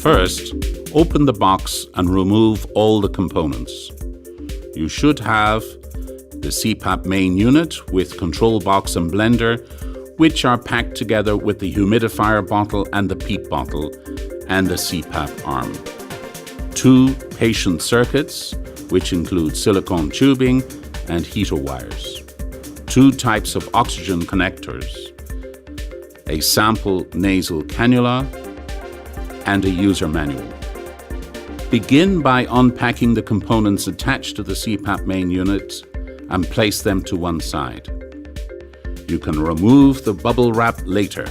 First, open the box and remove all the components. You should have the Cpap main unit with control box and blender, which are packed together with the humidifier bottle and the PEEP bottle and the Cpap arm. 2 patient circuits, which include silicone tubing and heater wires. 2 types of oxygen connectors, a sample nasal cannula, and a user manual. Begin by unpacking the components attached to the Cpap main unit and place them to one side. You can remove the bubble wrap later.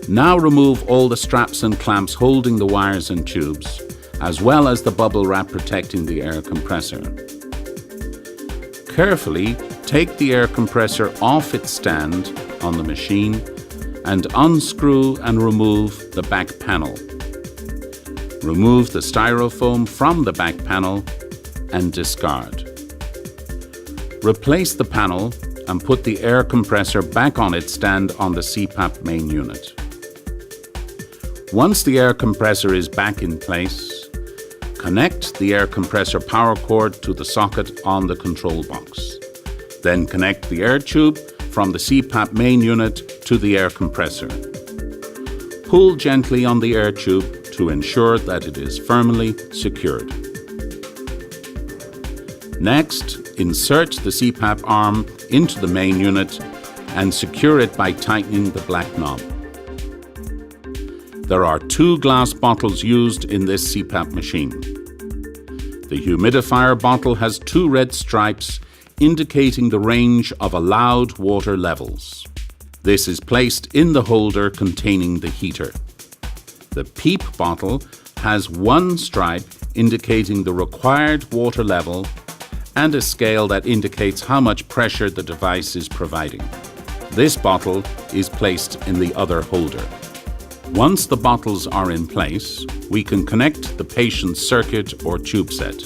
Now remove all the straps and clamps holding the wires and tubes, as well as the bubble wrap protecting the air compressor. Carefully take the air compressor off its stand on the machine and unscrew and remove the back panel. Remove the styrofoam from the back panel and discard. Replace the panel and put the air compressor back on its stand on the Cpap main unit. Once the air compressor is back in place, connect the air compressor power cord to the socket on the control box. Then connect the air tube from the Cpap main unit to the air compressor. Pull gently on the air tube to ensure that it is firmly secured. Next, insert the Cpap arm into the main unit and secure it by tightening the black knob. There are 2 glass bottles used in this Cpap machine. The humidifier bottle has 2 red stripes indicating the range of allowed water levels. This is placed in the holder containing the heater. The PEEP bottle has 1 stripe indicating the required water level and a scale that indicates how much pressure the device is providing. This bottle is placed in the other holder. Once the bottles are in place, we can connect the patient's circuit or tube set.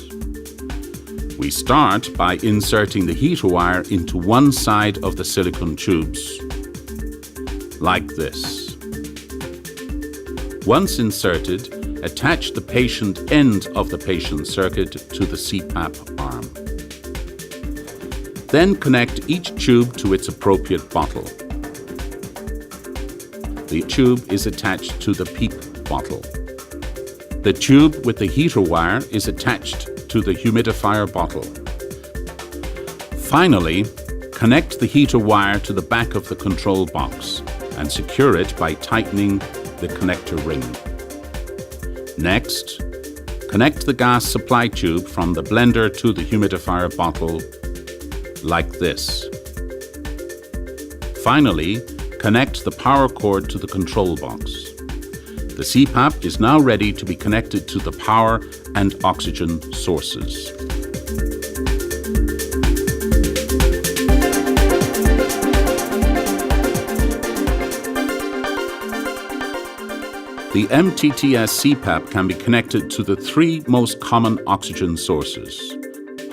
We start by inserting the heater wire into one side of the silicone tubes, like this. Once inserted, attach the patient end of the patient circuit to the Cpap arm. Then connect each tube to its appropriate bottle. The tube is attached to the PEEP bottle. The tube with the heater wire is attached to the humidifier bottle. Finally, connect the heater wire to the back of the control box and secure it by tightening the connector ring. Next, connect the gas supply tube from the blender to the humidifier bottle like this. Finally, connect the power cord to the control box. The Cpap is now ready to be connected to the power and oxygen sources. The Mtts Cpap can be connected to the 3 most common oxygen sources: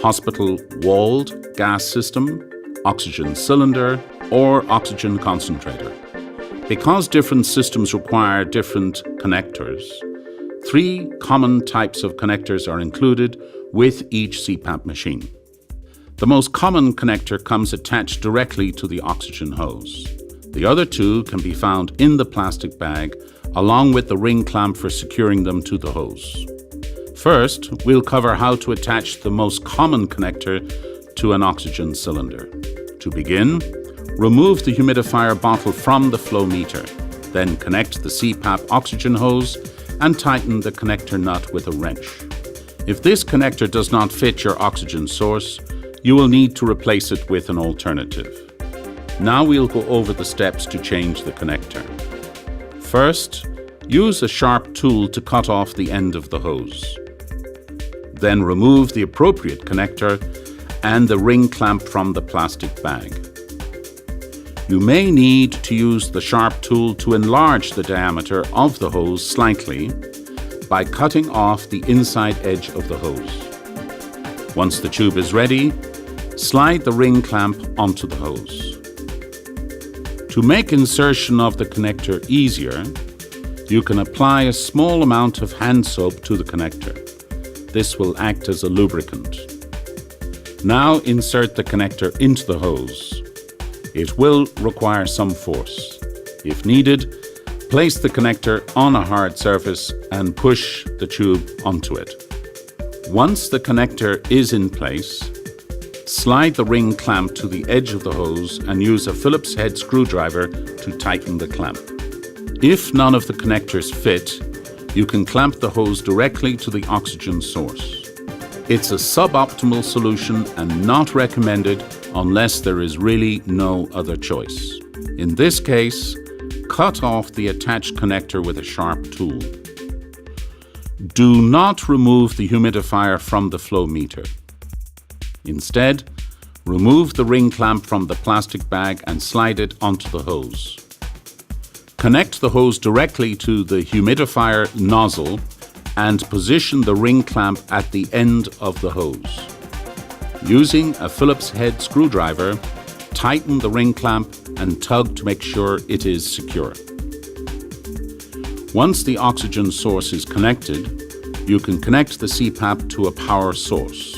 hospital walled gas system, oxygen cylinder, or oxygen concentrator. Because different systems require different connectors, 3 common types of connectors are included with each Cpap machine. The most common connector comes attached directly to the oxygen hose. The other 2 can be found in the plastic bag, along with the ring clamp for securing them to the hose. First, we'll cover how to attach the most common connector to an oxygen cylinder. To begin, remove the humidifier bottle from the flow meter. Then connect the Cpap oxygen hose and tighten the connector nut with a wrench. If this connector does not fit your oxygen source, you will need to replace it with an alternative. Now we'll go over the steps to change the connector. First, use a sharp tool to cut off the end of the hose. Then remove the appropriate connector and the ring clamp from the plastic bag. You may need to use the sharp tool to enlarge the diameter of the hose slightly by cutting off the inside edge of the hose. Once the tube is ready, slide the ring clamp onto the hose. To make insertion of the connector easier, You can apply a small amount of hand soap to the connector. This will act as a lubricant. Now insert the connector into the hose. It will require some force. If needed, place the connector on a hard surface and push the tube onto it. Once the connector is in place, slide the ring clamp to the edge of the hose and use a Phillips head screwdriver to tighten the clamp. If none of the connectors fit, you can clamp the hose directly to the oxygen source. It's a suboptimal solution and not recommended unless there is really no other choice. In this case, cut off the attached connector with a sharp tool. Do not remove the humidifier from the flow meter. Instead, remove the ring clamp from the plastic bag and slide it onto the hose. Connect the hose directly to the humidifier nozzle and position the ring clamp at the end of the hose. Using a Phillips head screwdriver, tighten the ring clamp and tug to make sure it is secure. Once the oxygen source is connected, you can connect the Cpap to a power source.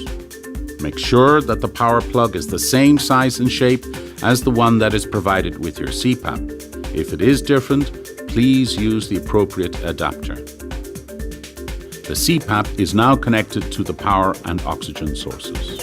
Make sure that the power plug is the same size and shape as the one that is provided with your Cpap. If it is different, please use the appropriate adapter. The Cpap is now connected to the power and oxygen sources.